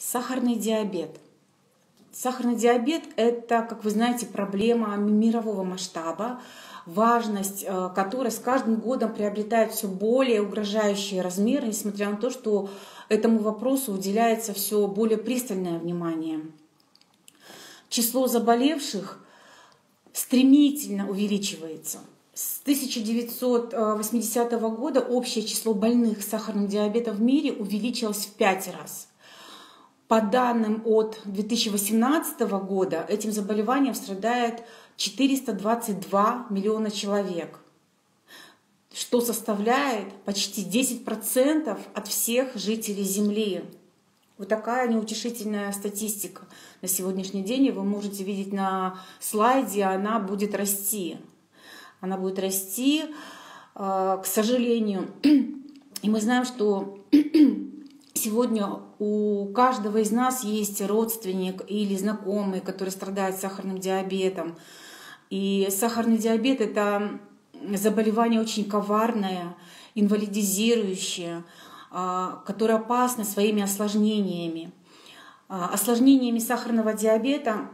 Сахарный диабет. Сахарный диабет – это, как вы знаете, проблема мирового масштаба, важность которой с каждым годом приобретает все более угрожающие размеры, несмотря на то, что этому вопросу уделяется все более пристальное внимание. Число заболевших стремительно увеличивается. С 1980 года общее число больных сахарным диабетом в мире увеличилось в 5 раз. По данным от 2018 года этим заболеванием страдает 422 миллиона человек, что составляет почти 10% от всех жителей Земли. Вот такая неутешительная статистика на сегодняшний день. И вы можете видеть на слайде, она будет расти. Она будет расти, к сожалению. И мы знаем, что сегодня у каждого из нас есть родственник или знакомый, который страдает сахарным диабетом. И сахарный диабет – это заболевание очень коварное, инвалидизирующее, которое опасно своими осложнениями. Осложнениями сахарного диабета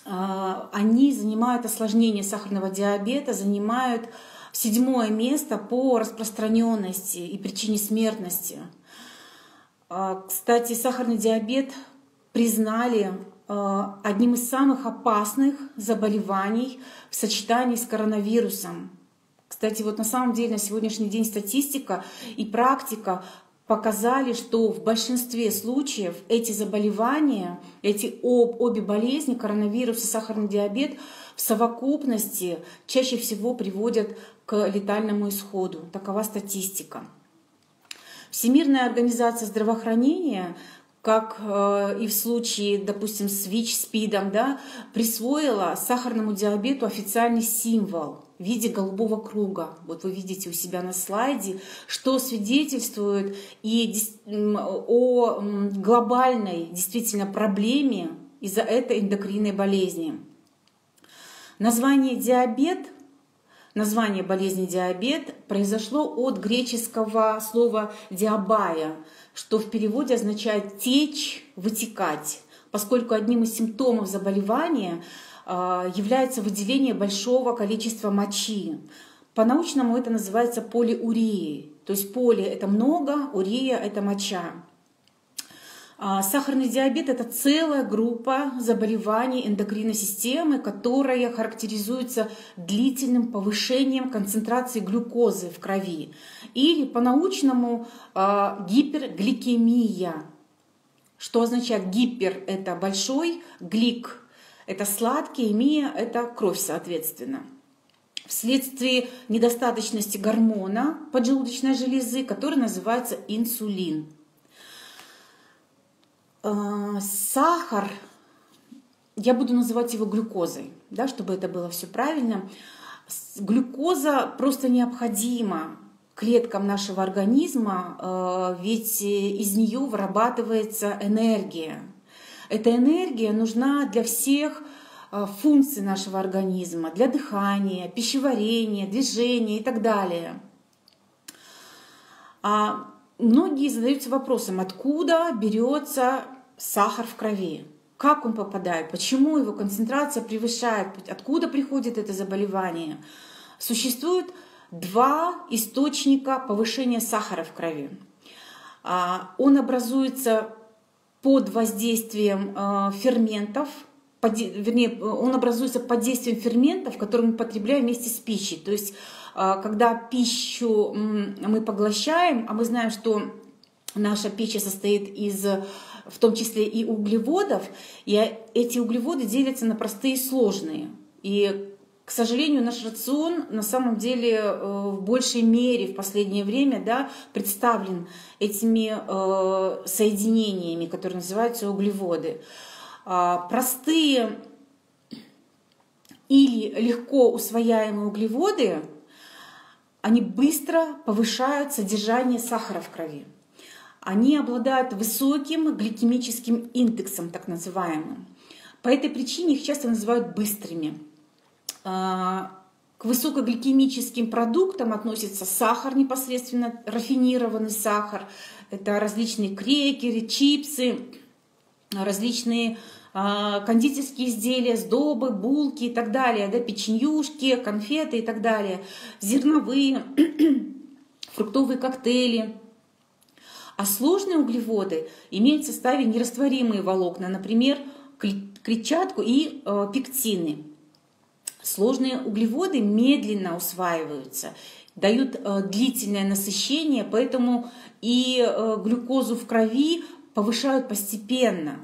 осложнения сахарного диабета занимают 7-е место по распространенности и причине смертности. Кстати, сахарный диабет признали одним из самых опасных заболеваний в сочетании с коронавирусом. Кстати, вот на самом деле на сегодняшний день статистика и практика показали, что в большинстве случаев эти заболевания, обе болезни, коронавирус и сахарный диабет, в совокупности чаще всего приводят к летальному исходу. Такова статистика. Всемирная организация здравоохранения, как и в случае, допустим, с ВИЧ-СПИДом, присвоила сахарному диабету официальный символ в виде голубого круга. Вот вы видите у себя на слайде, что свидетельствует о глобальной действительно проблеме из-за этой эндокринной болезни. Название болезни диабет произошло от греческого слова «диабая», что в переводе означает «течь», «вытекать», поскольку одним из симптомов заболевания является выделение большого количества мочи. По-научному это называется полиурией. То есть поли – это много, урия – это моча. Сахарный диабет – это целая группа заболеваний эндокринной системы, которая характеризуется длительным повышением концентрации глюкозы в крови. Или по-научному гипергликемия. Что означает гипер – это большой, глик – это сладкий, мия – это кровь, соответственно. Вследствие недостаточности гормона поджелудочной железы, который называется инсулин. Сахар, я буду называть его глюкозой, чтобы это было все правильно. Глюкоза просто необходима клеткам нашего организма, ведь из нее вырабатывается энергия. Эта энергия нужна для всех функций нашего организма, для дыхания, пищеварения, движения и так далее. Многие задаются вопросом, откуда берется сахар в крови, как он попадает, почему его концентрация превышает, откуда приходит это заболевание. Существует 2 источника повышения сахара в крови. Он образуется под воздействием ферментов, он образуется под действием ферментов, которые мы потребляем вместе с пищей. То есть, когда пищу мы поглощаем, а мы знаем, что наша пища состоит в том числе и углеводов, и эти углеводы делятся на простые и сложные. И, к сожалению, наш рацион на самом деле в большей мере в последнее время представлен этими соединениями, которые называются углеводы. Простые или легко усвояемые углеводы, они быстро повышают содержание сахара в крови. Они обладают высоким гликемическим индексом, так называемым. По этой причине их часто называют быстрыми. К высокогликемическим продуктам относится сахар непосредственно, рафинированный сахар. Это различные крекеры, чипсы, различные кондитерские изделия, сдобы, булки и так далее, да, печенюшки, конфеты и так далее, зерновые, фруктовые коктейли. А сложные углеводы имеют в составе нерастворимые волокна, например, клетчатку и пектины. Сложные углеводы медленно усваиваются, дают длительное насыщение, поэтому и глюкозу в крови повышают постепенно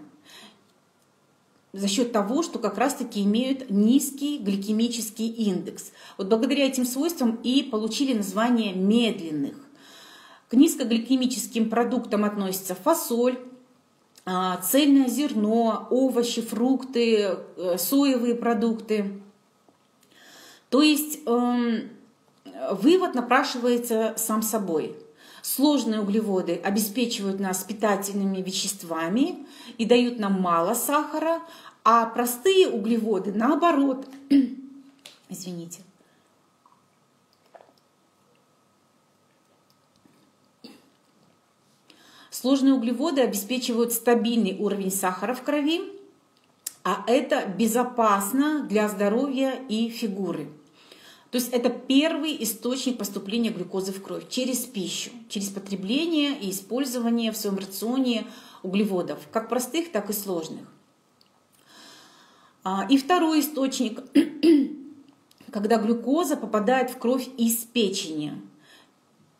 за счет того, что как раз-таки имеют низкий гликемический индекс. Вот благодаря этим свойствам и получили название медленных. К низкогликемическим продуктам относятся фасоль, цельное зерно, овощи, фрукты, соевые продукты. То есть вывод напрашивается сам собой. Сложные углеводы обеспечивают нас питательными веществами и дают нам мало сахара, а простые углеводы, наоборот, извините, сложные углеводы обеспечивают стабильный уровень сахара в крови, а это безопасно для здоровья и фигуры. То есть это первый источник поступления глюкозы в кровь через пищу, через потребление и использование в своем рационе углеводов, как простых, так и сложных. И второй источник, когда глюкоза попадает в кровь из печени.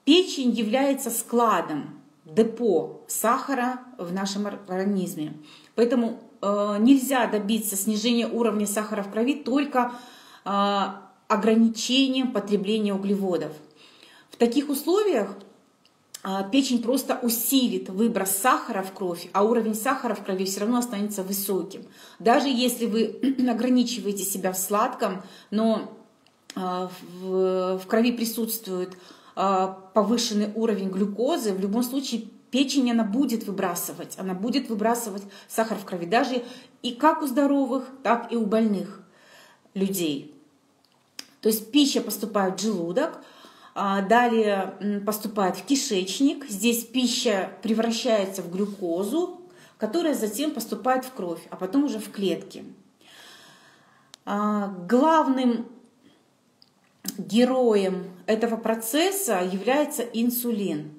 Печень является складом, депо сахара в нашем организме. Поэтому нельзя добиться снижения уровня сахара в крови только ограничением потребления углеводов. В таких условиях печень просто усилит выброс сахара в кровь, а уровень сахара в крови все равно останется высоким. Даже если вы ограничиваете себя в сладком, но в крови присутствует повышенный уровень глюкозы, в любом случае печень она будет выбрасывать сахар в крови, даже и как у здоровых, так и у больных людей. То есть пища поступает в желудок, далее поступает в кишечник. Здесь пища превращается в глюкозу, которая затем поступает в кровь, а потом уже в клетки. Главным героем этого процесса является инсулин.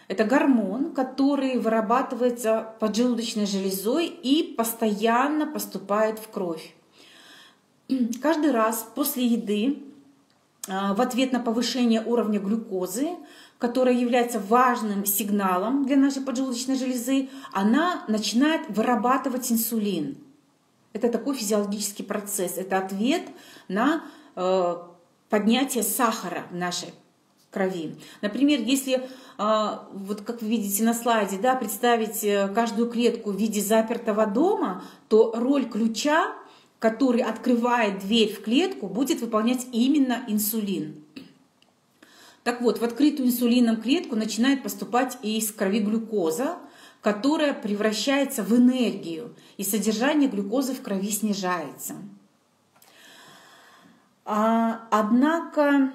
Это гормон, который вырабатывается поджелудочной железой и постоянно поступает в кровь. Каждый раз после еды в ответ на повышение уровня глюкозы, которая является важным сигналом для нашей поджелудочной железы, она начинает вырабатывать инсулин. Это такой физиологический процесс, это ответ на поднятие сахара в нашей крови. Например, если, вот как вы видите на слайде, да, представить каждую клетку в виде запертого дома, то роль ключа, который открывает дверь в клетку, будет выполнять именно инсулин. Так вот, в открытую инсулином клетку начинает поступать из крови глюкоза, которая превращается в энергию, и содержание глюкозы в крови снижается. Однако,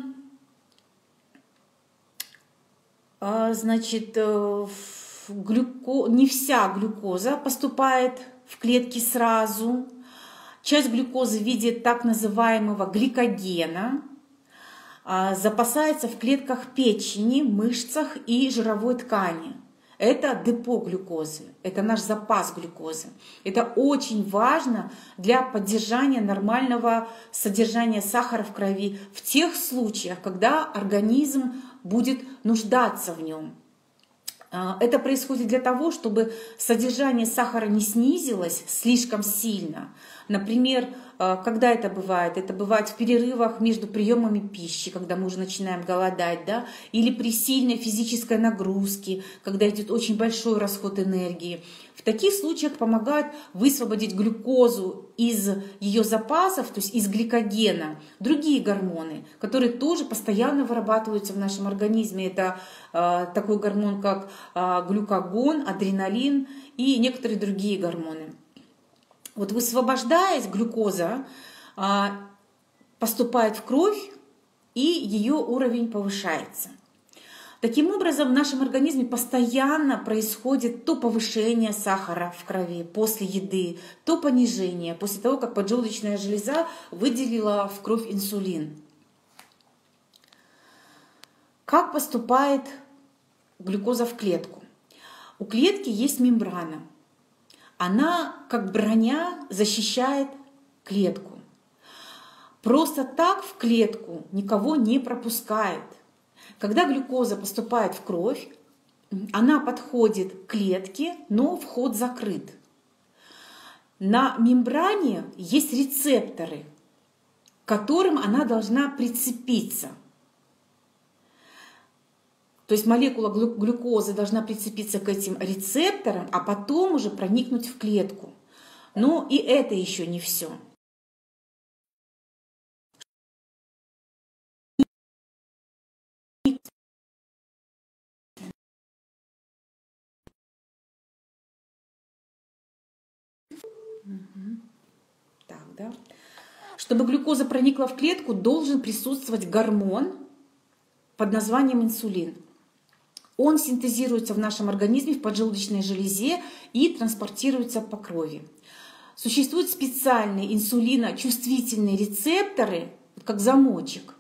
значит, не вся глюкоза поступает в клетки сразу. Часть глюкозы в виде так называемого гликогена запасается в клетках печени, мышцах и жировой ткани. Это депо глюкозы, это наш запас глюкозы. Это очень важно для поддержания нормального содержания сахара в крови в тех случаях, когда организм будет нуждаться в нем. Это происходит для того, чтобы содержание сахара не снизилось слишком сильно. Например, когда это бывает? Это бывает в перерывах между приемами пищи, когда мы уже начинаем голодать, да? Или при сильной физической нагрузке, когда идет очень большой расход энергии. В таких случаях помогают высвободить глюкозу из ее запасов, то есть из гликогена, другие гормоны, которые тоже постоянно вырабатываются в нашем организме. Это такой гормон, как глюкагон, адреналин и некоторые другие гормоны. Вот высвобождаясь, глюкоза поступает в кровь, и ее уровень повышается. Таким образом, в нашем организме постоянно происходит то повышение сахара в крови после еды, то понижение после того, как поджелудочная железа выделила в кровь инсулин. Как поступает глюкоза в клетку? У клетки есть мембрана. Она, как броня, защищает клетку. Просто так в клетку никого не пропускает. Когда глюкоза поступает в кровь, она подходит к клетке, но вход закрыт. На мембране есть рецепторы, к которым она должна прицепиться. То есть молекула глюкозы должна прицепиться к этим рецепторам, а потом уже проникнуть в клетку. Но и это еще не все. Так, да. Чтобы глюкоза проникла в клетку, должен присутствовать гормон под названием инсулин. Он синтезируется в нашем организме в поджелудочной железе и транспортируется по крови. Существуют специальные инсулиночувствительные рецепторы, как замочек.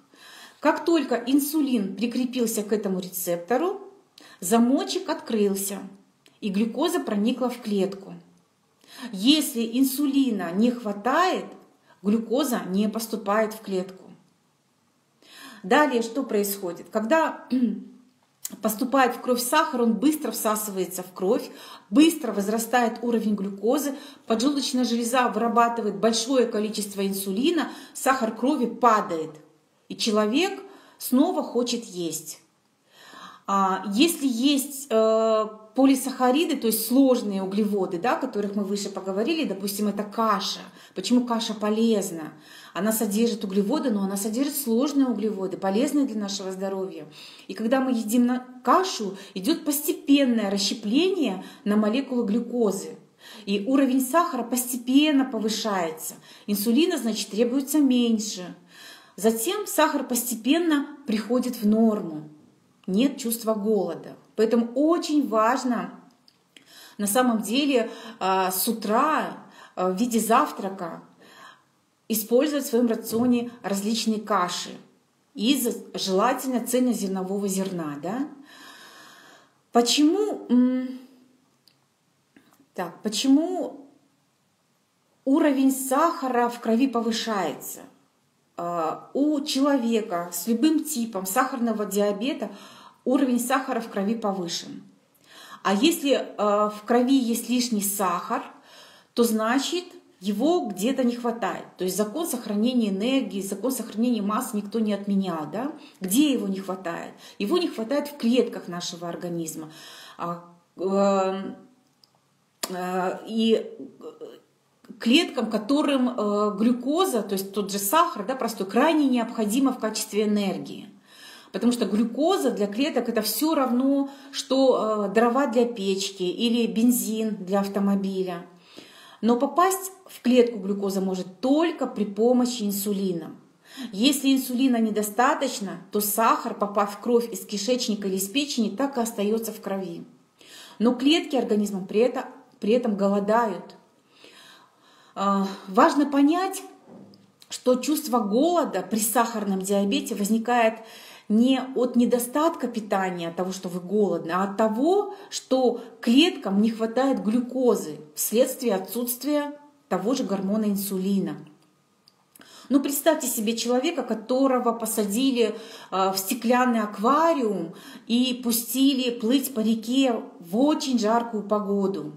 Как только инсулин прикрепился к этому рецептору, замочек открылся, и глюкоза проникла в клетку. Если инсулина не хватает, глюкоза не поступает в клетку. Далее что происходит? Когда поступает в кровь сахар, он быстро всасывается в кровь, быстро возрастает уровень глюкозы, поджелудочная железа вырабатывает большое количество инсулина, сахар крови падает, и человек снова хочет есть. Если есть полисахариды, то есть сложные углеводы, да, о которых мы выше поговорили, допустим, это каша. Почему каша полезна? Она содержит углеводы, но она содержит сложные углеводы, полезные для нашего здоровья. И когда мы едим кашу, идет постепенное расщепление на молекулы глюкозы. И уровень сахара постепенно повышается. Инсулина, значит, требуется меньше. Затем сахар постепенно приходит в норму. Нет чувства голода. Поэтому очень важно на самом деле с утра в виде завтрака использовать в своем рационе различные каши из желательно цельнозернового зерна. Да? Почему уровень сахара в крови повышается? У человека с любым типом сахарного диабета уровень сахара в крови повышен. А если в крови есть лишний сахар, то значит его где-то не хватает. То есть закон сохранения энергии, закон сохранения массы никто не отменял. Да? Где его не хватает? Его не хватает в клетках нашего организма. И клеткам, которым глюкоза, то есть тот же сахар, да, простой, крайне необходима в качестве энергии. Потому что глюкоза для клеток это все равно, что дрова для печки или бензин для автомобиля. Но попасть в клетку глюкоза может только при помощи инсулина. Если инсулина недостаточно, то сахар, попав в кровь из кишечника или из печени, так и остается в крови. Но клетки организма при этом голодают. Важно понять, что чувство голода при сахарном диабете возникает не от недостатка питания, от того, что вы голодны, а от того, что клеткам не хватает глюкозы вследствие отсутствия того же гормона инсулина. Ну, представьте себе человека, которого посадили в стеклянный аквариум и пустили плыть по реке в очень жаркую погоду.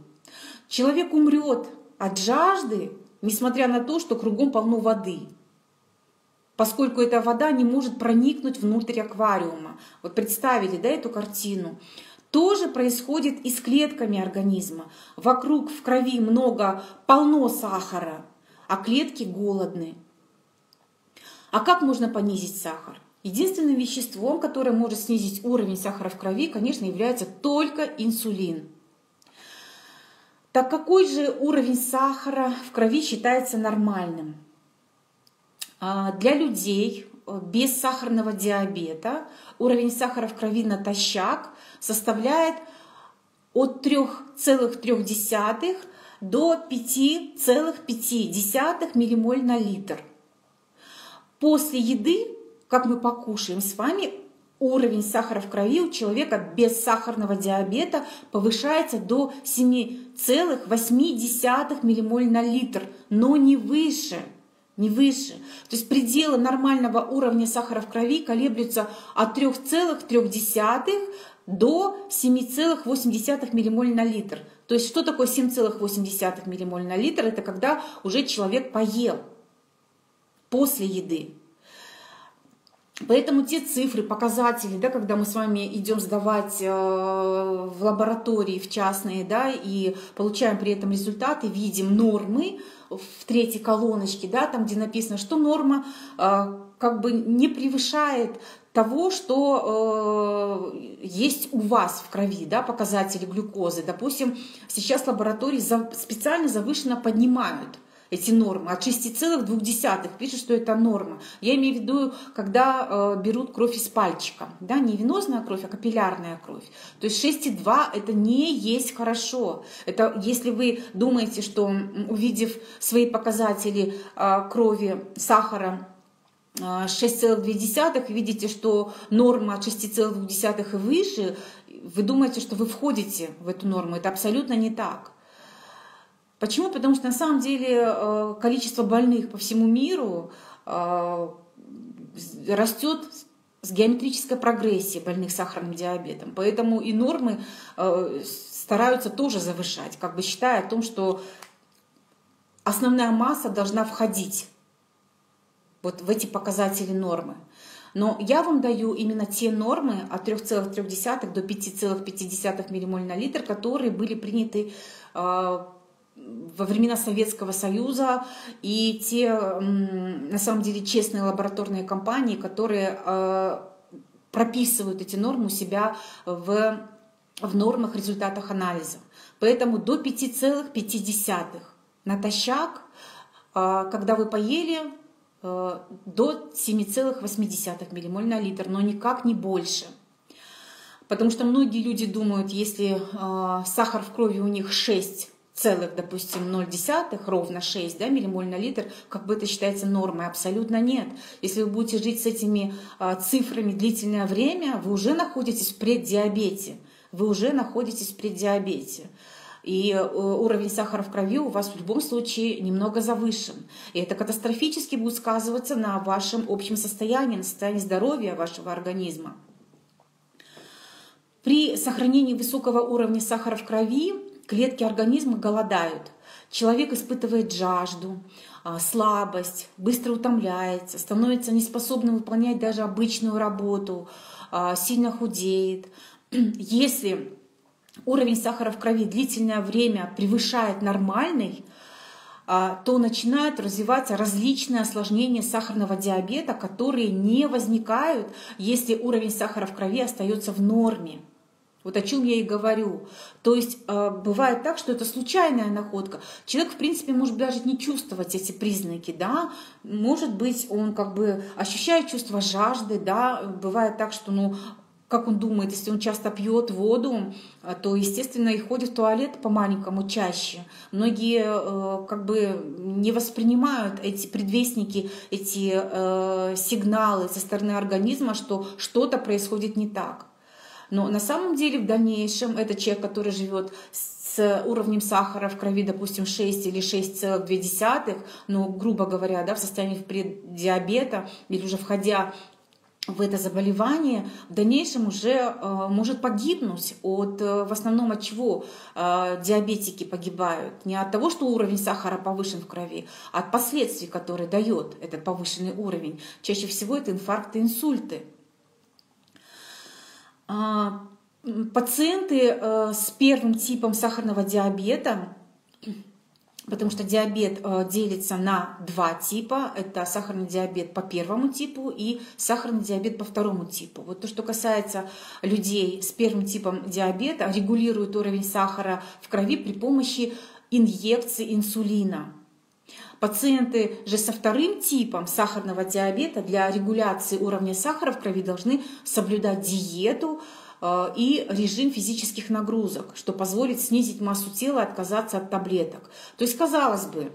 Человек умрет от жажды, несмотря на то, что кругом полно воды, поскольку эта вода не может проникнуть внутрь аквариума. Вот представили, да, эту картину? То же происходит и с клетками организма. Вокруг в крови полно сахара, а клетки голодны. А как можно понизить сахар? Единственным веществом, которое может снизить уровень сахара в крови, конечно, является только инсулин. Так какой же уровень сахара в крови считается нормальным? Для людей без сахарного диабета уровень сахара в крови натощак составляет от 3,3 до 5,5 миллимоль на литр. После еды, как мы покушаем с вами, уровень сахара в крови у человека без сахарного диабета повышается до 7,8 миллимоль на литр, но не выше. Не выше. То есть пределы нормального уровня сахара в крови колеблются от 3,3 до 7,8 миллимоль на литр. То есть что такое 7,8 миллимоль на литр? Это когда уже человек поел после еды. Поэтому те цифры, показатели, да, когда мы с вами идем сдавать в лаборатории, в частные, да, и получаем при этом результаты, видим нормы в третьей колоночке, да, там, где написано, что норма как бы не превышает того, что есть у вас в крови, да, показатели глюкозы. Допустим, сейчас лаборатории специально завышенно поднимают эти нормы от 6,2, пишут, что это норма. Я имею в виду, когда берут кровь из пальчика, да, не венозная кровь, а капиллярная кровь. То есть 6,2 это не есть хорошо. Это если вы думаете, что увидев свои показатели крови, сахара 6,2, видите, что норма от 6,2 и выше, вы думаете, что вы входите в эту норму. Это абсолютно не так. Почему? Потому что на самом деле количество больных по всему миру растет с геометрической прогрессией больных сахарным диабетом. Поэтому и нормы стараются тоже завышать, как бы считая о том, что основная масса должна входить вот в эти показатели нормы. Но я вам даю именно те нормы от 3,3 до 5,5 миллимоль на литр, которые были приняты во времена Советского Союза, и те, на самом деле, честные лабораторные компании, которые прописывают эти нормы у себя в нормах, результатах анализа. Поэтому до 5,5 натощак, когда вы поели, до 7,8 миллимоль на литр, но никак не больше. Потому что многие люди думают, если сахар в крови у них 6, допустим, 0,1, ровно 6, да, миллимоль на литр, как бы это считается нормой. Абсолютно нет. Если вы будете жить с этими цифрами длительное время, вы уже находитесь в преддиабете. И уровень сахара в крови у вас в любом случае немного завышен. И это катастрофически будет сказываться на вашем общем состоянии, на состоянии здоровья вашего организма. При сохранении высокого уровня сахара в крови клетки организма голодают. Человек испытывает жажду, слабость, быстро утомляется, становится неспособным выполнять даже обычную работу, сильно худеет. Если уровень сахара в крови длительное время превышает нормальный, то начинают развиваться различные осложнения сахарного диабета, которые не возникают, если уровень сахара в крови остается в норме. Вот о чем я и говорю. То есть бывает так, что это случайная находка. Человек, в принципе, может даже не чувствовать эти признаки, да. Может быть, он как бы ощущает чувство жажды, да. Бывает так, что, как он думает, если он часто пьет воду, то, естественно, и ходит в туалет по-маленькому чаще. Многие как бы не воспринимают эти предвестники, эти сигналы со стороны организма, что что-то происходит не так. Но на самом деле в дальнейшем этот человек, который живет с уровнем сахара в крови, допустим, 6 или 6,2, грубо говоря, да, в состоянии преддиабета или уже входя в это заболевание, в дальнейшем уже может погибнуть в основном от чего диабетики погибают. Не от того, что уровень сахара повышен в крови, а от последствий, которые дает этот повышенный уровень. Чаще всего это инфаркты, инсульты. Пациенты с первым типом сахарного диабета, потому что диабет делится на два типа, это сахарный диабет по первому типу и сахарный диабет по второму типу. Вот то, что касается людей с первым типом диабета, регулируют уровень сахара в крови при помощи инъекции инсулина. Пациенты же со вторым типом сахарного диабета для регуляции уровня сахара в крови должны соблюдать диету и режим физических нагрузок, что позволит снизить массу тела и отказаться от таблеток. То есть, казалось бы,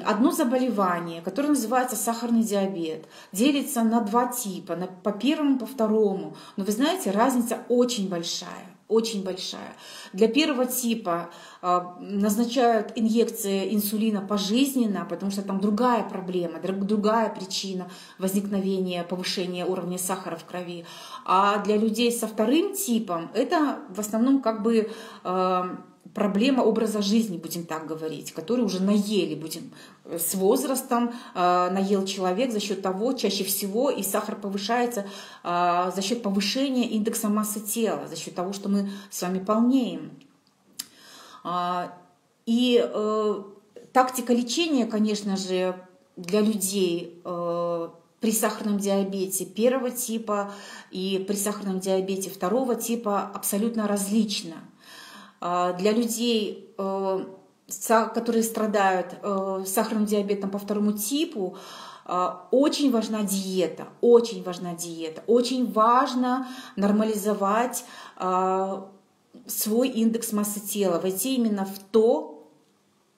одно заболевание, которое называется сахарный диабет, делится на два типа, по первому, по второму. Но вы знаете, разница очень большая. Очень большая. Для первого типа назначают инъекции инсулина пожизненно, потому что там другая проблема, другая причина возникновения повышения уровня сахара в крови. А для людей со вторым типом это в основном как бы проблема образа жизни, будем так говорить, который уже наели, будем с возрастом, наел человек за счет того, чаще всего и сахар повышается за счет повышения индекса массы тела, за счет того, что мы с вами полнеем. И тактика лечения, конечно же, для людей при сахарном диабете первого типа и при сахарном диабете второго типа абсолютно различна. Для людей, которые страдают сахарным диабетом по второму типу, очень важна диета, очень важна диета. Очень важно нормализовать свой индекс массы тела, войти именно в то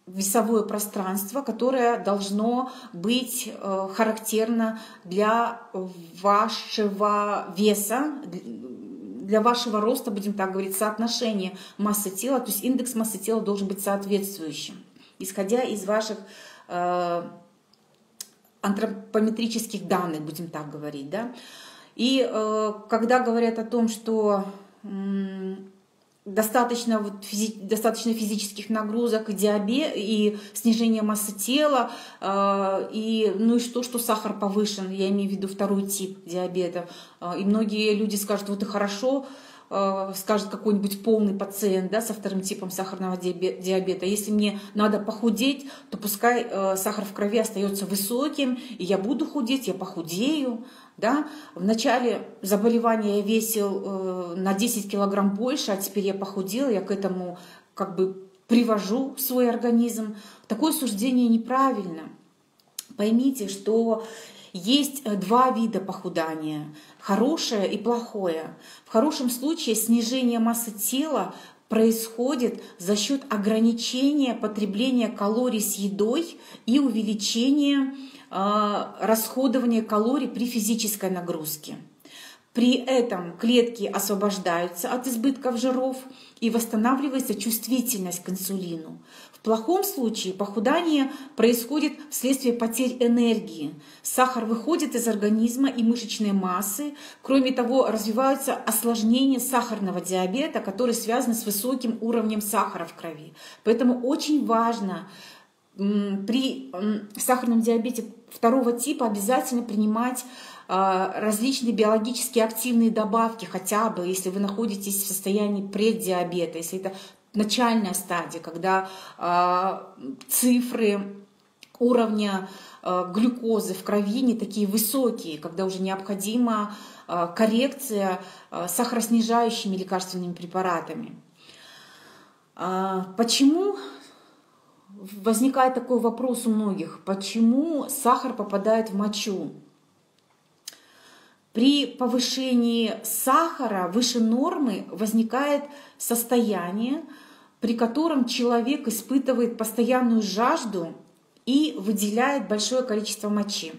весовое пространство, которое должно быть характерно для вашего веса, для вашего роста, будем так говорить, соотношение массы тела, то есть индекс массы тела должен быть соответствующим, исходя из ваших антропометрических данных, будем так говорить. Да? И когда говорят о том, что достаточно физических нагрузок и диабет, и снижение массы тела, ну и что сахар повышен, я имею в виду второй тип диабета. И многие люди скажут, вот и хорошо, скажет какой-нибудь полный пациент, да, со вторым типом сахарного диабета. Если мне надо похудеть, то пускай сахар в крови остается высоким, и я буду худеть, я похудею. Да? В начале заболевания я весил на 10 килограмм больше, а теперь я похудела, я к этому как бы привожу свой организм. Такое суждение неправильно. Поймите, что есть два вида похудания – хорошее и плохое. В хорошем случае снижение массы тела происходит за счет ограничения потребления калорий с едой и увеличения расходования калорий при физической нагрузке. При этом клетки освобождаются от избытков жиров и восстанавливается чувствительность к инсулину. В плохом случае похудание происходит вследствие потерь энергии. Сахар выходит из организма и мышечной массы. Кроме того, развиваются осложнения сахарного диабета, которые связаны с высоким уровнем сахара в крови. Поэтому очень важно при сахарном диабете второго типа обязательно принимать различные биологически активные добавки, хотя бы если вы находитесь в состоянии преддиабета, если это начальная стадия, когда цифры уровня глюкозы в крови не такие высокие, когда уже необходима коррекция сахароснижающими лекарственными препаратами. Почему? Возникает такой вопрос у многих, почему сахар попадает в мочу? При повышении сахара выше нормы возникает состояние, при котором человек испытывает постоянную жажду и выделяет большое количество мочи.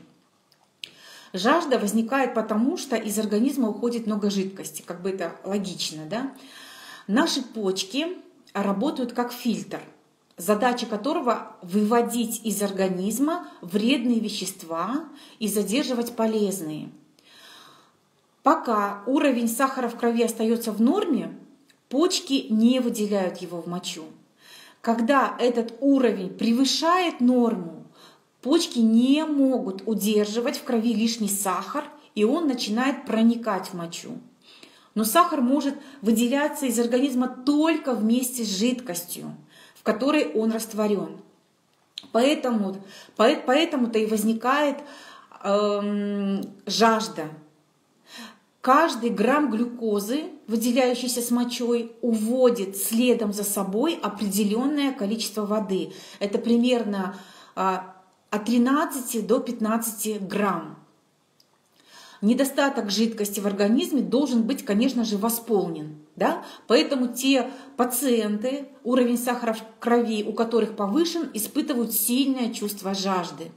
Жажда возникает потому, что из организма уходит много жидкости, как бы это логично, да? Наши почки работают как фильтр, задача которого выводить из организма вредные вещества и задерживать полезные. Пока уровень сахара в крови остается в норме, почки не выделяют его в мочу. Когда этот уровень превышает норму, почки не могут удерживать в крови лишний сахар, и он начинает проникать в мочу. Но сахар может выделяться из организма только вместе с жидкостью, в которой он растворен. Поэтому-то и возникает жажда. Каждый грамм глюкозы, выделяющийся с мочой, уводит следом за собой определенное количество воды. Это примерно от 13 до 15 грамм. Недостаток жидкости в организме должен быть, конечно же, восполнен. Да? Поэтому те пациенты, уровень сахара в крови у которых повышен, испытывают сильное чувство жажды.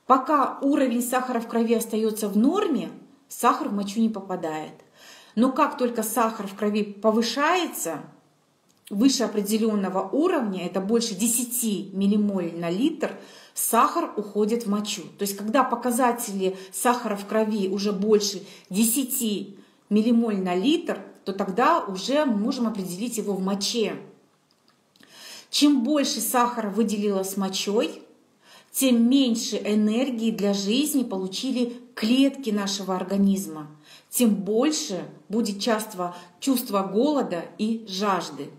Пока уровень сахара в крови остается в норме, сахар в мочу не попадает. Но как только сахар в крови повышается выше определенного уровня, это больше 10 миллимоль на литр, сахар уходит в мочу. То есть когда показатели сахара в крови уже больше 10 миллимоль на литр, то тогда уже мы можем определить его в моче. Чем больше сахара выделилось мочой, тем меньше энергии для жизни получили клетки нашего организма, тем больше будет чувство голода и жажды.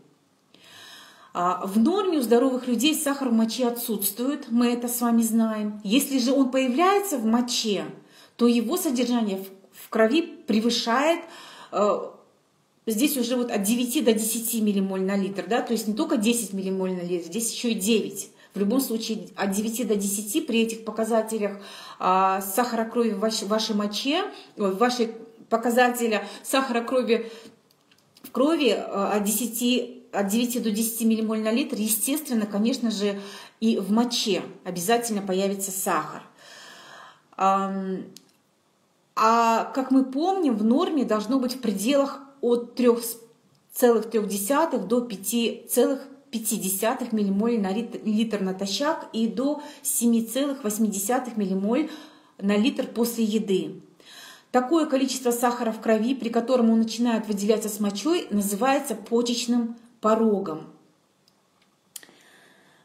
В норме у здоровых людей сахар в моче отсутствует, мы это с вами знаем. Если же он появляется в моче, то его содержание в крови превышает, здесь уже вот от 9 до 10 миллимоль на литр, да? То есть не только 10 миллимоль на литр, здесь еще и 9. В любом случае от 9 до 10 при этих показателях сахара крови в вашей моче, в вашей показателя сахара крови в крови от 9 до 10 миллимоль на литр, естественно, конечно же, и в моче обязательно появится сахар. Как мы помним, в норме должно быть в пределах от 3,3 до 5,5 миллимоль на литр натощак и до 7,8 миллимоль на литр после еды. Такое количество сахара в крови, при котором он начинает выделяться с мочой, называется почечным порогом.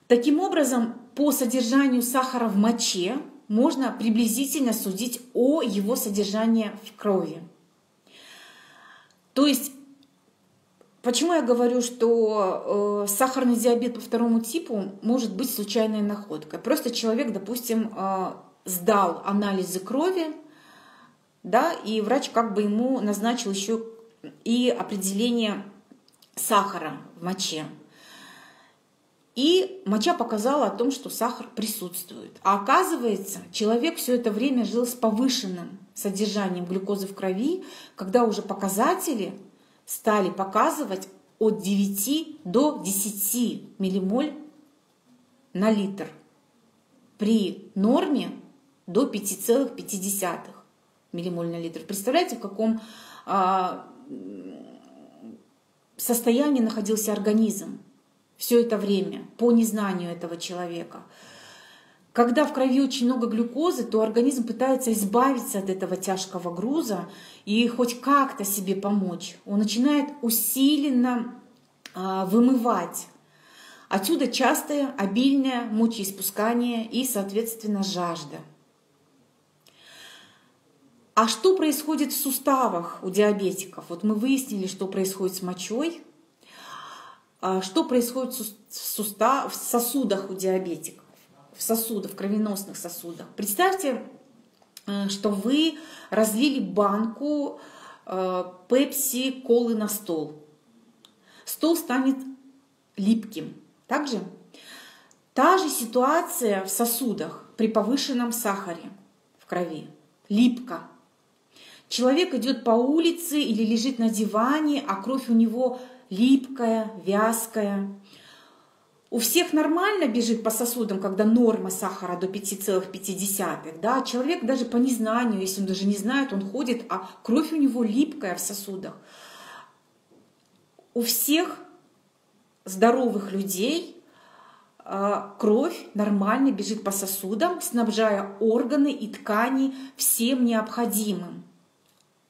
Таким образом, по содержанию сахара в моче можно приблизительно судить о его содержании в крови. То есть, почему я говорю, что сахарный диабет по второму типу может быть случайной находкой? Просто человек, допустим, сдал анализы крови, да, и врач как бы ему назначил еще и определение сахара в моче. И моча показала о том, что сахар присутствует. А оказывается, человек все это время жил с повышенным содержанием глюкозы в крови, когда уже показатели стали показывать от 9 до 10 миллимоль на литр. При норме до 5,5 миллимоль на литр. Представляете, в каком состоянии находился организм все это время по незнанию этого человека. Когда в крови очень много глюкозы, то организм пытается избавиться от этого тяжкого груза и хоть как-то себе помочь. Он начинает усиленно вымывать. Отсюда частое обильное мочеиспускание и, соответственно, жажда. А что происходит в суставах у диабетиков? Вот мы выяснили, что происходит с мочой. Что происходит в сосудах у диабетиков, в кровеносных сосудах. Представьте, что вы разлили банку пепси-колы на стол. Стол станет липким. Также та же ситуация в сосудах при повышенном сахаре в крови. Липко. Человек идет по улице или лежит на диване, а кровь у него липкая, вязкая. У всех нормально бежит по сосудам, когда норма сахара до 5,5. Да? Человек даже по незнанию, если он даже не знает, он ходит, а кровь у него липкая в сосудах. У всех здоровых людей кровь нормально бежит по сосудам, снабжая органы и ткани всем необходимым.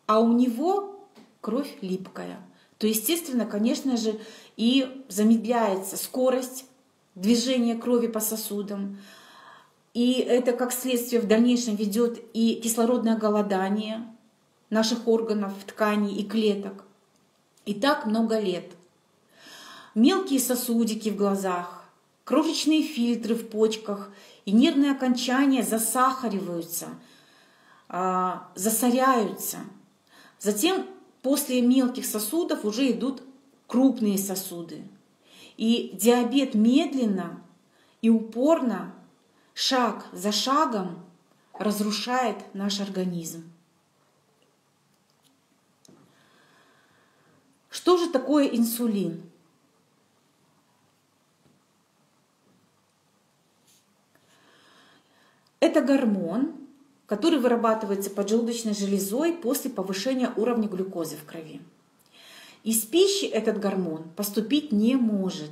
А у него кровь липкая. То, естественно, конечно же, и замедляется скорость движения крови по сосудам. И это, как следствие, в дальнейшем ведет и кислородное голодание наших органов, тканей и клеток. И так много лет. Мелкие сосудики в глазах, крошечные фильтры в почках и нервные окончания засахариваются, засоряются. Затем после мелких сосудов уже идут крупные сосуды. И диабет медленно и упорно шаг за шагом разрушает наш организм. Что же такое инсулин? Это гормон, который вырабатывается поджелудочной железой после повышения уровня глюкозы в крови. Из пищи этот гормон поступить не может,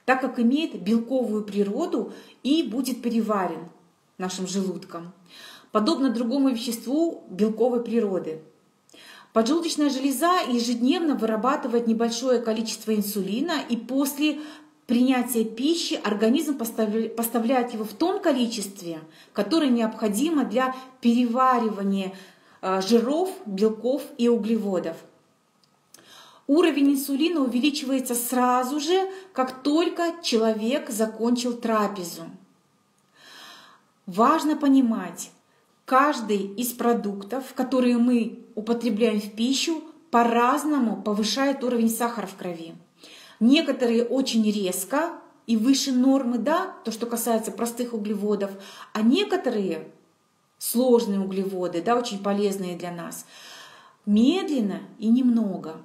так как имеет белковую природу и будет переварен нашим желудком, подобно другому веществу белковой природы. Поджелудочная железа ежедневно вырабатывает небольшое количество инсулина, и после принятия пищи организм поставляет его в том количестве, которое необходимо для переваривания жиров, белков и углеводов. Уровень инсулина увеличивается сразу же, как только человек закончил трапезу. Важно понимать, каждый из продуктов, которые мы употребляем в пищу, по-разному повышает уровень сахара в крови. Некоторые очень резко и выше нормы, да, то, что касается простых углеводов, а некоторые сложные углеводы, да, очень полезные для нас, медленно и немного.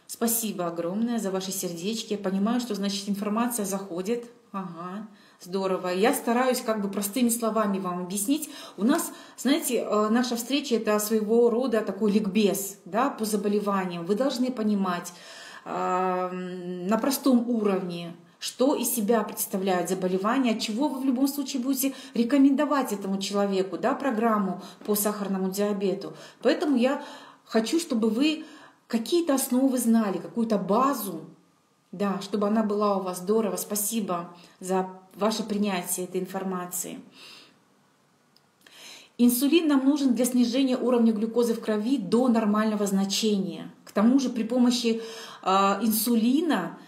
Спасибо огромное за ваши сердечки. Я понимаю, что значит информация заходит. Ага, здорово. Я стараюсь как бы простыми словами вам объяснить. У нас, знаете, наша встреча — это своего рода такой ликбез, да, по заболеваниям. Вы должны понимать на простом уровне, что из себя представляют заболевания, от чего вы в любом случае будете рекомендовать этому человеку, да, программу по сахарному диабету. Поэтому я хочу, чтобы вы какие-то основы знали, какую-то базу, да, чтобы она была у вас. Здорово. Спасибо за ваше принятие этой информации. Инсулин нам нужен для снижения уровня глюкозы в крови до нормального значения. К тому же при помощи инсулина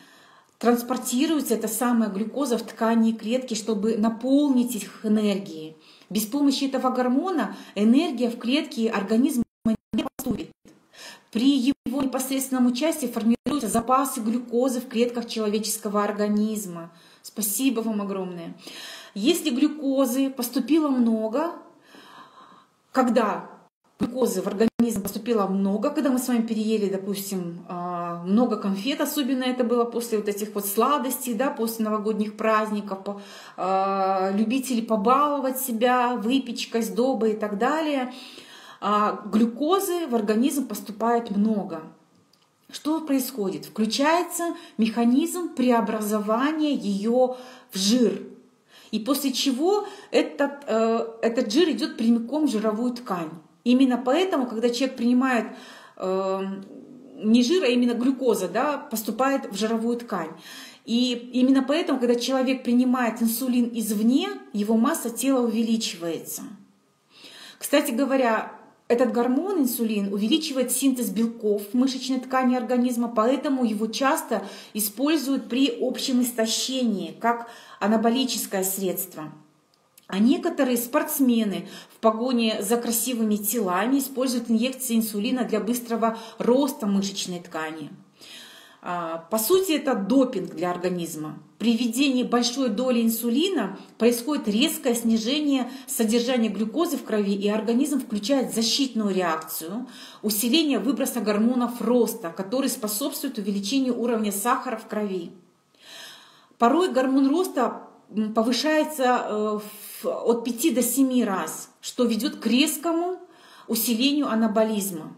транспортируется эта самая глюкоза в ткани и клетки, чтобы наполнить их энергией. Без помощи этого гормона энергия в клетке организма не поступит. При его непосредственном участии формируются запасы глюкозы в клетках человеческого организма. Спасибо вам огромное. Если глюкозы поступило много, когда глюкозы в организм поступило много, когда мы с вами переели, допустим, много конфет, особенно это было после вот этих вот сладостей, да, после новогодних праздников, любители побаловать себя выпечкой, сдобой и так далее, глюкозы в организм поступает много. Что происходит? Включается механизм преобразования ее в жир. И после чего этот жир идет прямиком в жировую ткань. Именно поэтому, когда человек принимает не жир, а именно глюкоза, да, поступает в жировую ткань. И именно поэтому, когда человек принимает инсулин извне, его масса тела увеличивается. Кстати говоря, этот гормон инсулин увеличивает синтез белков в мышечной ткани организма, поэтому его часто используют при общем истощении, как анаболическое средство. А некоторые спортсмены в погоне за красивыми телами используют инъекции инсулина для быстрого роста мышечной ткани. По сути, это допинг для организма. При введении большой доли инсулина происходит резкое снижение содержания глюкозы в крови, и организм включает защитную реакцию, усиление выброса гормонов роста, который способствует увеличению уровня сахара в крови. Порой гормон роста повышается от 5 до 7 раз, что ведет к резкому усилению анаболизма.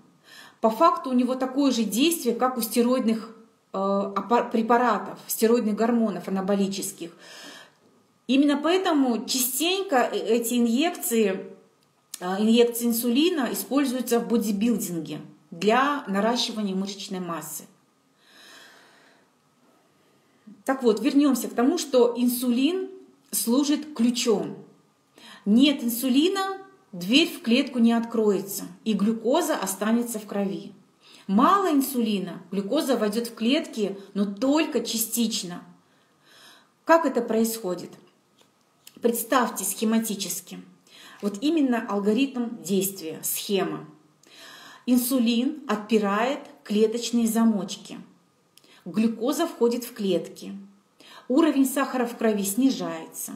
По факту у него такое же действие, как у стероидных препаратов, стероидных гормонов анаболических. Именно поэтому частенько эти инъекции инсулина используются в бодибилдинге для наращивания мышечной массы. Так вот, вернемся к тому, что инсулин служит ключом. Нет инсулина, дверь в клетку не откроется, и глюкоза останется в крови. Мало инсулина, глюкоза войдет в клетки, но только частично. Как это происходит? Представьте схематически. Вот именно алгоритм действия, схема. Инсулин отпирает клеточные замочки. Глюкоза входит в клетки. Уровень сахара в крови снижается.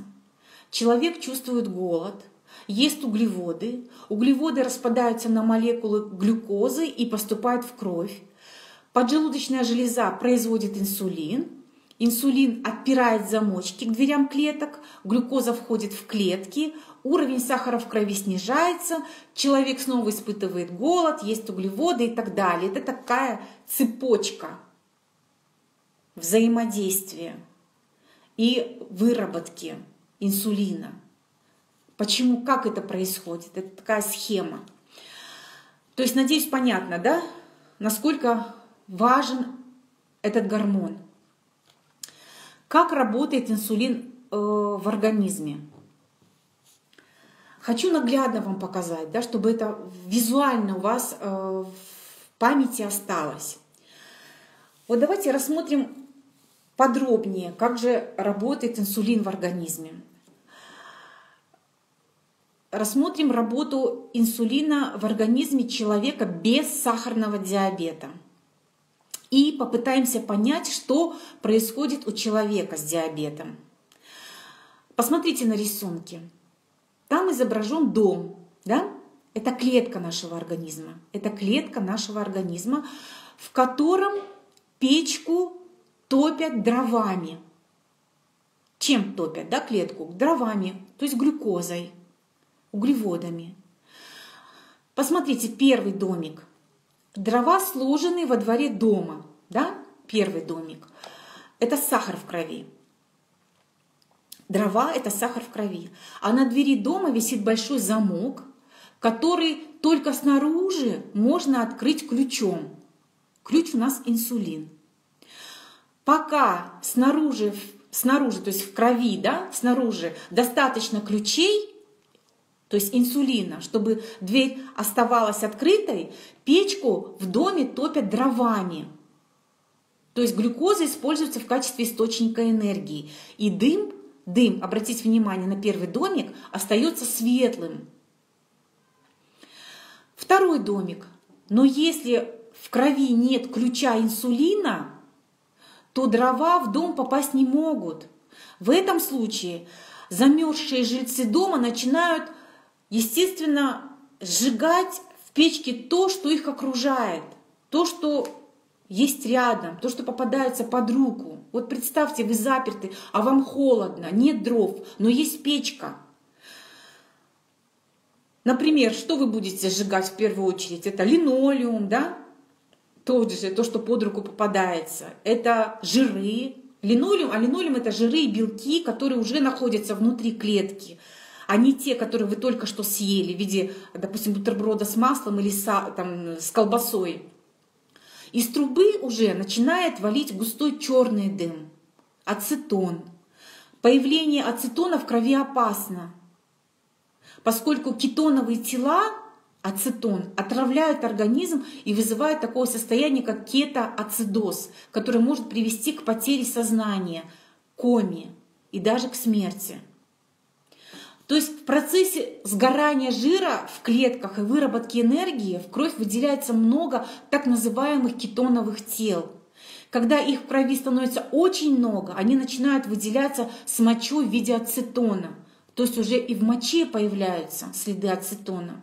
Человек чувствует голод, ест углеводы, углеводы распадаются на молекулы глюкозы и поступают в кровь. Поджелудочная железа производит инсулин, инсулин отпирает замочки к дверям клеток, глюкоза входит в клетки, уровень сахара в крови снижается, человек снова испытывает голод, ест углеводы и так далее. Это такая цепочка взаимодействия и выработки инсулина. Почему, как это происходит? Это такая схема. То есть, надеюсь, понятно, да, насколько важен этот гормон. Как работает инсулин в организме? Хочу наглядно вам показать, да, чтобы это визуально у вас в памяти осталось. Вот давайте рассмотрим подробнее, как же работает инсулин в организме. Рассмотрим работу инсулина в организме человека без сахарного диабета. И попытаемся понять, что происходит у человека с диабетом. Посмотрите на рисунки. Там изображен дом, да? Это клетка нашего организма. Это клетка нашего организма, в котором печку топят дровами. Чем топят, да, клетку? Дровами, то есть глюкозой, углеводами. Посмотрите, первый домик. Дрова сложены во дворе дома, да? Первый домик. Это сахар в крови. Дрова – это сахар в крови. А на двери дома висит большой замок, который только снаружи можно открыть ключом. Ключ у нас инсулин. Пока снаружи, то есть в крови, да, снаружи достаточно ключей, то есть инсулина, чтобы дверь оставалась открытой, печку в доме топят дровами. То есть глюкоза используется в качестве источника энергии. И дым, обратите внимание на первый домик, остается светлым. Второй домик. Но если в крови нет ключа инсулина, то дрова в дом попасть не могут. В этом случае замерзшие жильцы дома начинают, естественно, сжигать в печке то, что их окружает, то, что есть рядом, то, что попадается под руку. Вот представьте, вы заперты, а вам холодно, нет дров, но есть печка. Например, что вы будете сжигать в первую очередь? Это линолеум, да? То, что под руку попадается. Это жиры. Линолеум это жиры и белки, которые уже находятся внутри клетки, а не те, которые вы только что съели в виде, допустим, бутерброда с маслом или с колбасой. Из трубы уже начинает валить густой черный дым, ацетон. Появление ацетона в крови опасно, поскольку кетоновые тела, ацетон, отравляют организм и вызывают такое состояние, как кетоацидоз, которое может привести к потере сознания, коме и даже к смерти. То есть в процессе сгорания жира в клетках и выработки энергии в кровь выделяется много так называемых кетоновых тел. Когда их в крови становится очень много, они начинают выделяться с мочой в виде ацетона. То есть уже и в моче появляются следы ацетона.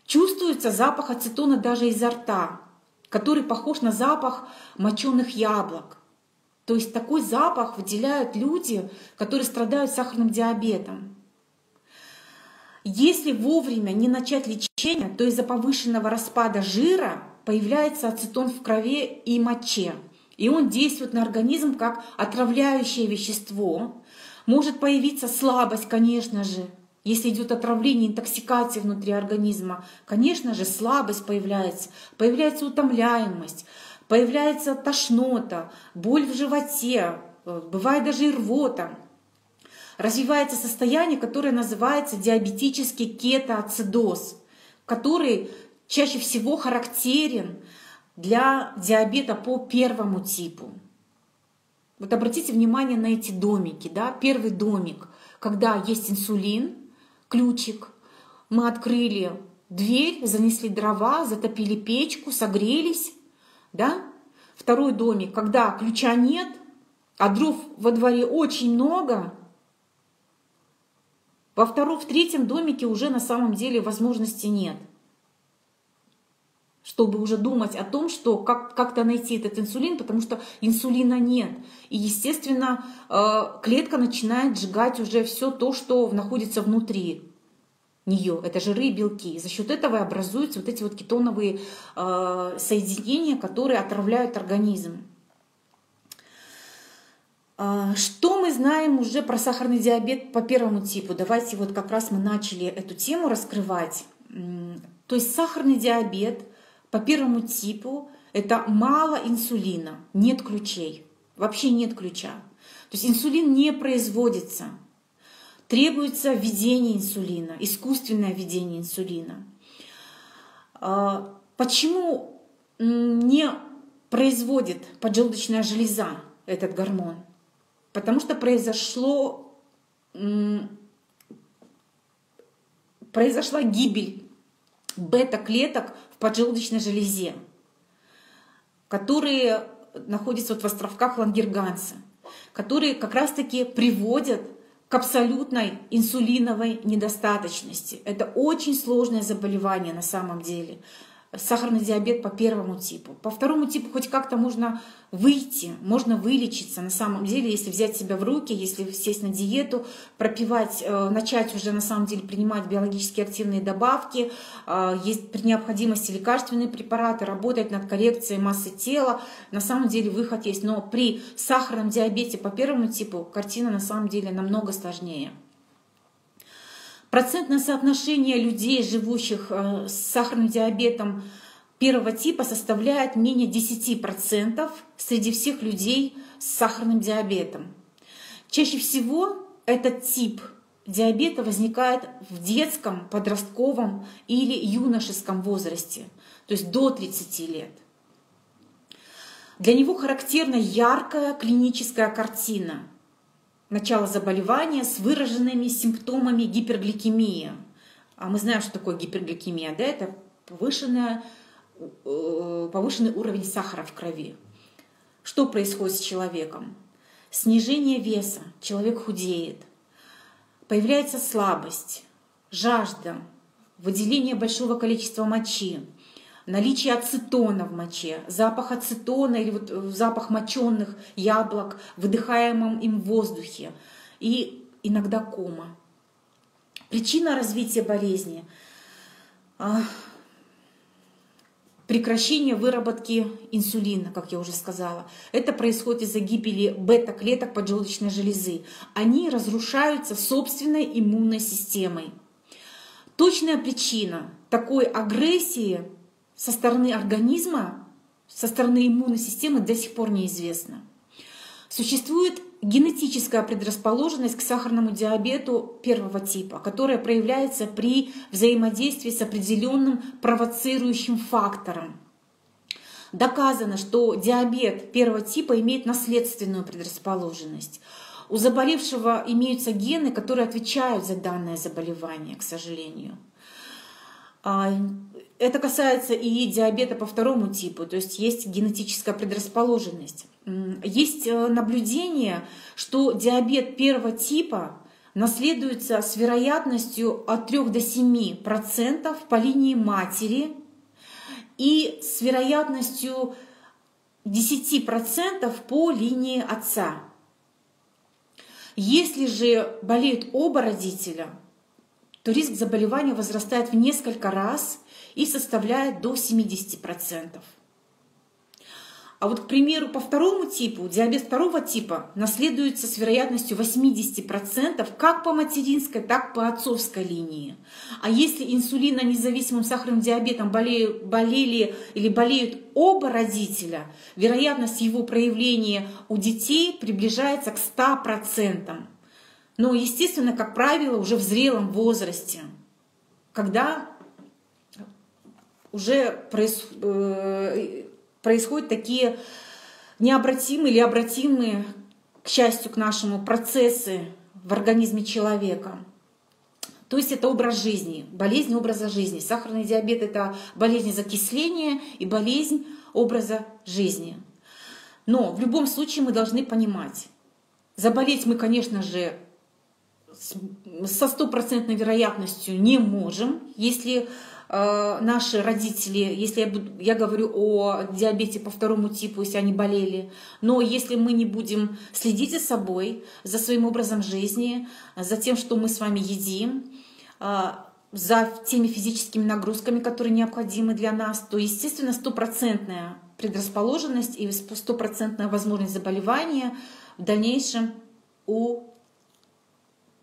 Чувствуется запах ацетона даже изо рта, который похож на запах моченых яблок. То есть такой запах выделяют люди, которые страдают сахарным диабетом. Если вовремя не начать лечение, то из-за повышенного распада жира появляется ацетон в крови и моче. И он действует на организм как отравляющее вещество. Может появиться слабость, конечно же. Если идет отравление, интоксикация внутри организма, конечно же, слабость появляется утомляемость, появляется тошнота, боль в животе, бывает даже и рвота. Развивается состояние, которое называется диабетический кетоацидоз, который чаще всего характерен для диабета по первому типу. Вот обратите внимание на эти домики. Да? Первый домик, когда есть инсулин, ключик, мы открыли дверь, занесли дрова, затопили печку, согрелись. Да? Второй домик, когда ключа нет, а дров во дворе очень много, во втором, в третьем домике уже на самом деле возможности нет, чтобы уже думать о том, что как-то найти этот инсулин, потому что инсулина нет. И, естественно, клетка начинает сжигать уже все то, что находится внутри нее. Это жиры и белки. И за счет этого образуются вот эти вот кетоновые соединения, которые отравляют организм. Что мы знаем уже про сахарный диабет по первому типу? Давайте вот как раз мы начали эту тему раскрывать. То есть сахарный диабет по первому типу — это мало инсулина, нет ключей, вообще нет ключа. То есть инсулин не производится, требуется введение инсулина, искусственное введение инсулина. Почему не производит поджелудочная железа этот гормон? Потому что произошла гибель бета-клеток в поджелудочной железе, которые находятся вот в островках Лангерганса, которые как раз-таки приводят к абсолютной инсулиновой недостаточности. Это очень сложное заболевание на самом деле. Сахарный диабет по первому типу. По второму типу хоть как-то можно выйти, можно вылечиться на самом деле, если взять себя в руки, если сесть на диету, пропивать, начать уже на самом деле принимать биологически активные добавки, есть при необходимости лекарственные препараты, работать над коррекцией массы тела. На самом деле выход есть. Но при сахарном диабете по первому типу картина на самом деле намного сложнее. Процентное соотношение людей, живущих с сахарным диабетом первого типа, составляет менее 10% среди всех людей с сахарным диабетом. Чаще всего этот тип диабета возникает в детском, подростковом или юношеском возрасте, то есть до 30 лет. Для него характерна яркая клиническая картина. Начало заболевания с выраженными симптомами гипергликемии. А мы знаем, что такое гипергликемия. Да? Это повышенный уровень сахара в крови. Что происходит с человеком? Снижение веса, человек худеет. Появляется слабость, жажда, выделение большого количества мочи, наличие ацетона в моче, запах ацетона или вот запах моченых яблок, выдыхаемом им в воздухе, и иногда кома. Причина развития болезни — прекращение выработки инсулина, как я уже сказала. Это происходит из-за гибели бета-клеток поджелудочной железы. Они разрушаются собственной иммунной системой. Точная причина такой агрессии со стороны организма, со стороны иммунной системы до сих пор неизвестна. Существует генетическая предрасположенность к сахарному диабету первого типа, которая проявляется при взаимодействии с определенным провоцирующим фактором. Доказано, что диабет первого типа имеет наследственную предрасположенность. У заболевшего имеются гены, которые отвечают за данное заболевание, к сожалению. Это касается и диабета по второму типу, то есть есть генетическая предрасположенность. Есть наблюдение, что диабет первого типа наследуется с вероятностью от 3 до 7% по линии матери и с вероятностью 10% по линии отца. Если же болеют оба родителя, то риск заболевания возрастает в несколько раз и составляет до 70%. А вот, к примеру, по второму типу, диабет второго типа наследуется с вероятностью 80% как по материнской, так и по отцовской линии. А если инсулинонезависимым сахарным диабетом болели или болеют оба родителя, вероятность его проявления у детей приближается к 100%. Но, естественно, как правило, уже в зрелом возрасте, когда уже происходят такие необратимые или обратимые, к счастью, к нашему, процессы в организме человека. То есть это образ жизни, болезнь образа жизни. Сахарный диабет — это болезнь закисления и болезнь образа жизни. Но в любом случае мы должны понимать, заболеть мы, конечно же, со стопроцентной вероятностью не можем, если наши родители, если я говорю о диабете по второму типу, если они болели, но если мы не будем следить за собой, за своим образом жизни, за тем, что мы с вами едим, за теми физическими нагрузками, которые необходимы для нас, то, естественно, стопроцентная предрасположенность и стопроцентная возможность заболевания в дальнейшем у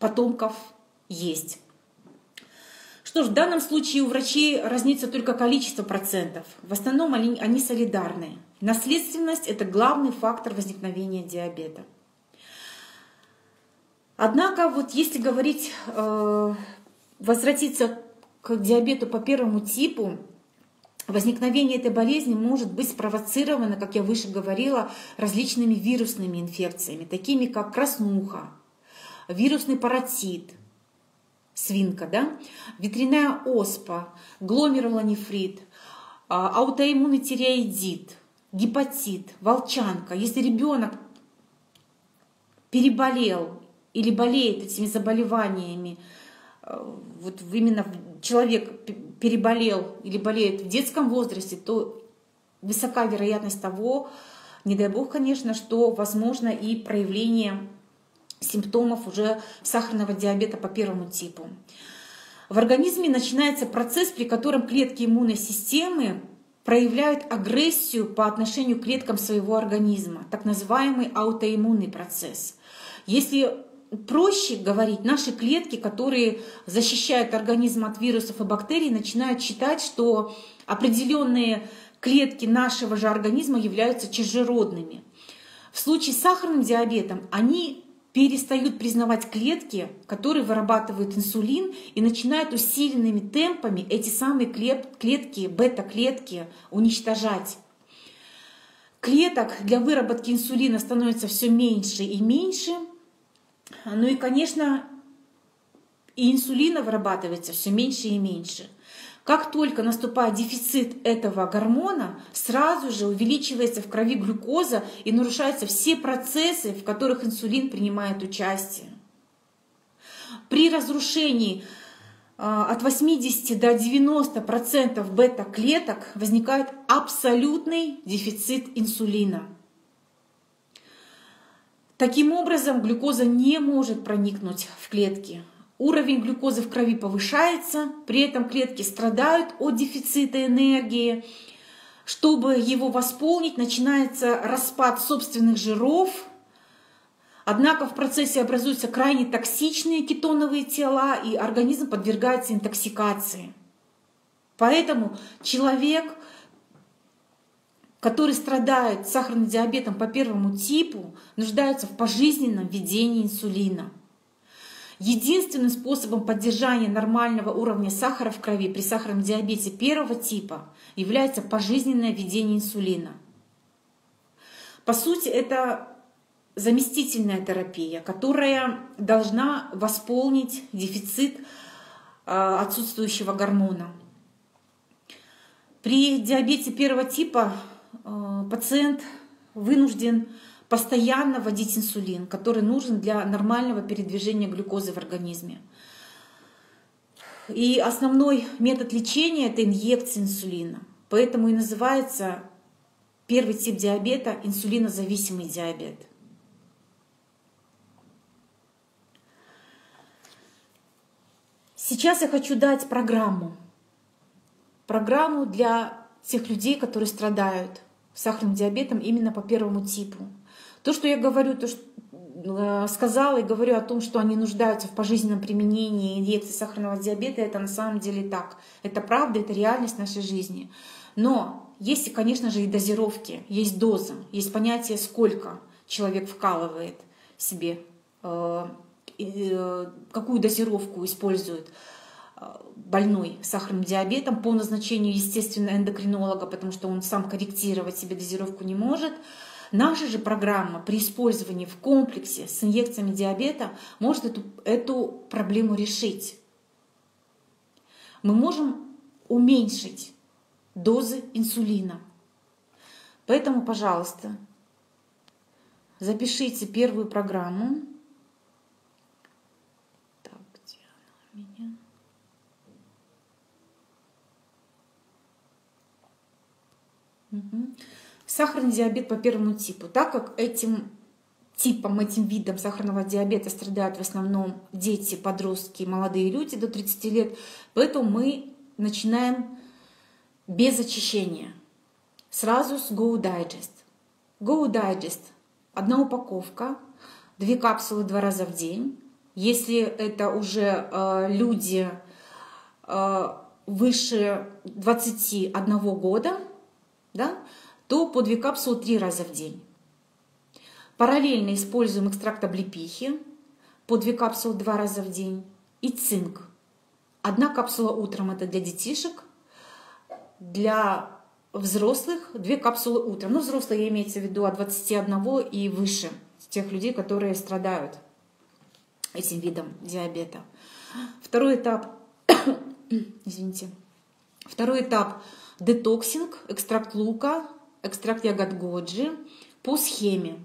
потомков есть. Что ж, в данном случае у врачей разнится только количество процентов. В основном они солидарны. Наследственность – это главный фактор возникновения диабета. Однако, вот если говорить, возвратиться к диабету по первому типу, возникновение этой болезни может быть спровоцировано, как я выше говорила, различными вирусными инфекциями, такими как краснуха, вирусный паротит, свинка, да? Ветряная оспа, гломерулонефрит, аутоиммунный тиреоидит, гепатит, волчанка. Если ребенок переболел или болеет этими заболеваниями, вот именно человек переболел или болеет в детском возрасте, то высока вероятность того, не дай бог, конечно, что возможно и проявление симптомов уже сахарного диабета по первому типу. В организме начинается процесс, при котором клетки иммунной системы проявляют агрессию по отношению к клеткам своего организма, так называемый аутоиммунный процесс. Если проще говорить, наши клетки, которые защищают организм от вирусов и бактерий, начинают считать, что определенные клетки нашего же организма являются чужеродными. В случае с сахарным диабетом они перестают признавать клетки, которые вырабатывают инсулин, и начинают усиленными темпами эти самые клетки, бета-клетки, уничтожать. Клеток для выработки инсулина становится все меньше и меньше. Ну и, конечно, и инсулина вырабатывается все меньше и меньше. Как только наступает дефицит этого гормона, сразу же увеличивается в крови глюкоза и нарушаются все процессы, в которых инсулин принимает участие. При разрушении от 80 до 90% бета-клеток возникает абсолютный дефицит инсулина. Таким образом, глюкоза не может проникнуть в клетки. Уровень глюкозы в крови повышается, при этом клетки страдают от дефицита энергии. Чтобы его восполнить, начинается распад собственных жиров. Однако в процессе образуются крайне токсичные кетоновые тела, и организм подвергается интоксикации. Поэтому человек, который страдает сахарным диабетом по первому типу, нуждается в пожизненном введении инсулина. Единственным способом поддержания нормального уровня сахара в крови при сахарном диабете первого типа является пожизненное введение инсулина. По сути, это заместительная терапия, которая должна восполнить дефицит отсутствующего гормона. При диабете первого типа пациент вынужден постоянно вводить инсулин, который нужен для нормального передвижения глюкозы в организме. И основной метод лечения – это инъекция инсулина. Поэтому и называется первый тип диабета инсулинозависимый диабет. Сейчас я хочу дать программу для тех людей, которые страдают сахарным диабетом именно по первому типу. То, что я говорю, то, что сказала и говорю о том, что они нуждаются в пожизненном применении инъекции сахарного диабета, это на самом деле так. Это правда, это реальность нашей жизни. Но есть, конечно же, и дозировки, есть доза, есть понятие, сколько человек вкалывает себе, какую дозировку использует больной сахарным диабетом по назначению, естественно, эндокринолога, потому что он сам корректировать себе дозировку не может. Наша же программа при использовании в комплексе с инъекциями диабета может эту проблему решить. Мы можем уменьшить дозы инсулина. Поэтому, пожалуйста, Запишите первую программу. Так, где она у меня? Сахарный диабет по первому типу. Так как этим видом сахарного диабета страдают в основном дети, подростки, молодые люди до 30 лет, поэтому мы начинаем без очищения. Сразу с Go Digest. Go Digest. Одна упаковка, 2 капсулы 2 раза в день. Если это уже люди выше 21 года, да, то по 2 капсулы 3 раза в день. Параллельно используем экстракт облепихи по 2 капсулы 2 раза в день и цинк. 1 капсула утром это для детишек, для взрослых 2 капсулы утром. Ну, взрослые имеется в виду от 21 и выше, тех людей, которые страдают этим видом диабета. Второй этап, извините, второй этап детоксинг, экстракт лука, экстракт ягод годжи по схеме.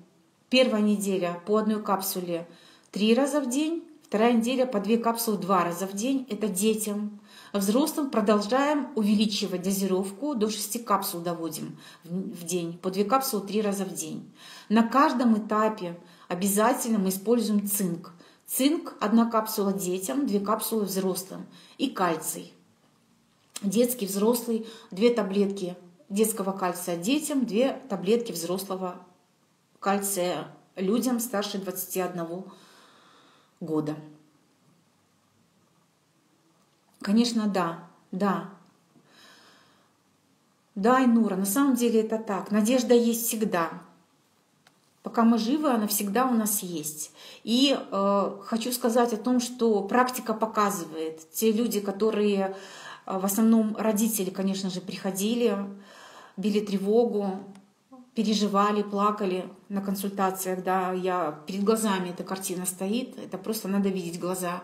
Первая неделя по 1 капсуле 3 раза в день, вторая неделя по 2 капсулы 2 раза в день. Это детям. Взрослым продолжаем увеличивать дозировку, до 6 капсул доводим в день, по 2 капсулы 3 раза в день. На каждом этапе обязательно мы используем цинк. Цинк 1 капсула детям, 2 капсулы взрослым. И кальций. Детский, взрослый, 2 таблетки детского кальция детям, 2 таблетки взрослого кальция людям старше 21 года. Конечно, да. Да, Айнура, на самом деле это так. Надежда есть всегда. Пока мы живы, она всегда у нас есть. И хочу сказать о том, что практика показывает. Те люди, которые, в основном родители, конечно же, приходили, били тревогу, переживали, плакали на консультациях, да, перед глазами эта картина стоит, это просто надо видеть глаза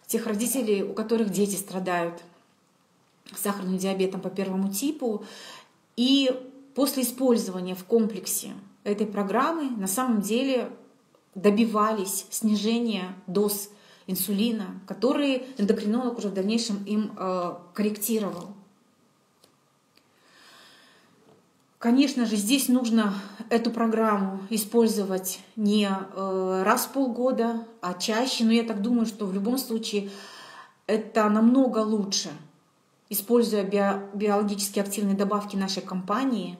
тех родителей, у которых дети страдают сахарным диабетом по первому типу. И после использования в комплексе этой программы на самом деле добивались снижения доз инсулина, который эндокринолог уже в дальнейшем им корректировал. Конечно же, здесь нужно эту программу использовать не раз в полгода, а чаще. Но я так думаю, что в любом случае это намного лучше, используя биологически активные добавки нашей компании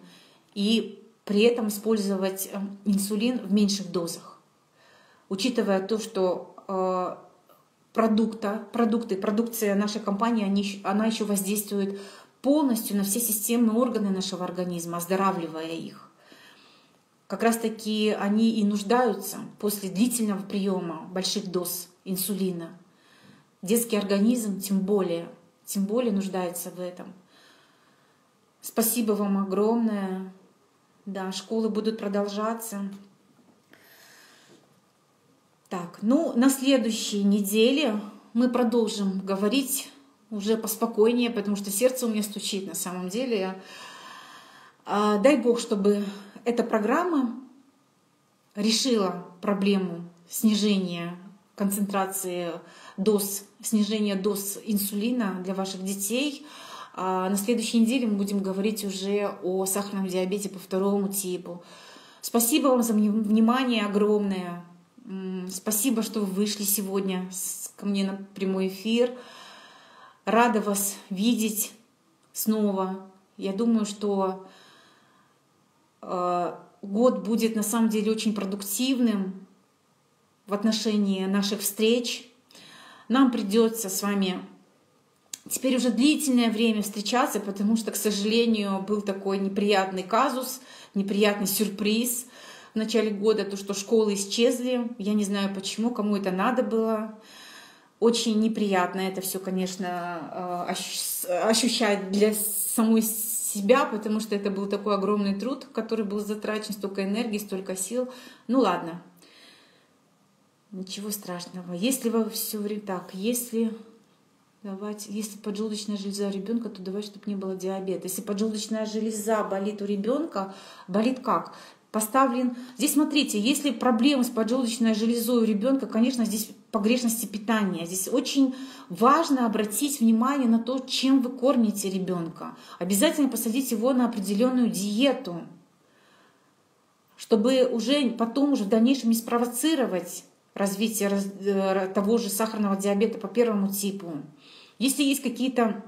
и при этом использовать инсулин в меньших дозах. Учитывая то, что продукция нашей компании, она еще воздействует полностью на все системные органы нашего организма, оздоравливая их. Как раз таки они и нуждаются после длительного приема больших доз инсулина. Детский организм тем более нуждается в этом. Спасибо вам огромное. Да, школы будут продолжаться. Так, на следующей неделе мы продолжим говорить уже поспокойнее, потому что сердце у меня стучит на самом деле. Дай Бог, чтобы эта программа решила проблему снижения концентрации доз, снижения доз инсулина для ваших детей. На следующей неделе мы будем говорить уже о сахарном диабете по второму типу. Спасибо вам за внимание огромное. Спасибо, что вы вышли сегодня ко мне на прямой эфир. Рада вас видеть снова. Я думаю, что год будет на самом деле очень продуктивным в отношении наших встреч. Нам придется с вами теперь уже длительное время встречаться, потому что, к сожалению, был такой неприятный казус, неприятный сюрприз в начале года, то, что школы исчезли. Я не знаю почему, кому это надо было. Очень неприятно это все, конечно, ощущать для самой себя, потому что это был такой огромный труд, который был затрачен, столько энергии, столько сил. Ну ладно, ничего страшного. Если вы все время так, если поджелудочная железа у ребенка, то давайте, чтобы не было диабета. Если поджелудочная железа болит у ребенка, болит как? поставлен. Здесь смотрите, если проблемы с поджелудочной железой у ребенка, конечно, здесь погрешности питания. Здесь очень важно обратить внимание на то, чем вы кормите ребенка. Обязательно посадить его на определенную диету, чтобы уже потом уже в дальнейшем не спровоцировать развитие того же сахарного диабета по первому типу. Если есть какие-то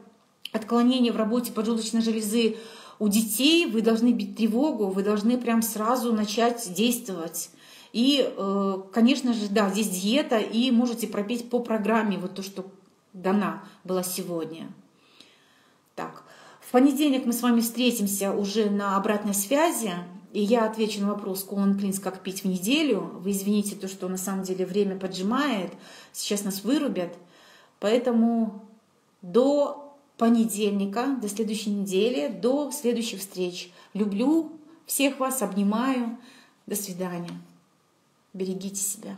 отклонения в работе поджелудочной железы у детей, вы должны бить тревогу, вы должны прям сразу начать действовать. И, конечно же, да, здесь диета, и можете пропить по программе вот то, что дана была сегодня. Так, в понедельник мы с вами встретимся уже на обратной связи, и я отвечу на вопрос Colon Cleanse, как пить в неделю. Вы извините, то, что на самом деле время поджимает, сейчас нас вырубят, поэтому до понедельника, до следующей недели, до следующих встреч. Люблю всех вас, обнимаю. До свидания. Берегите себя.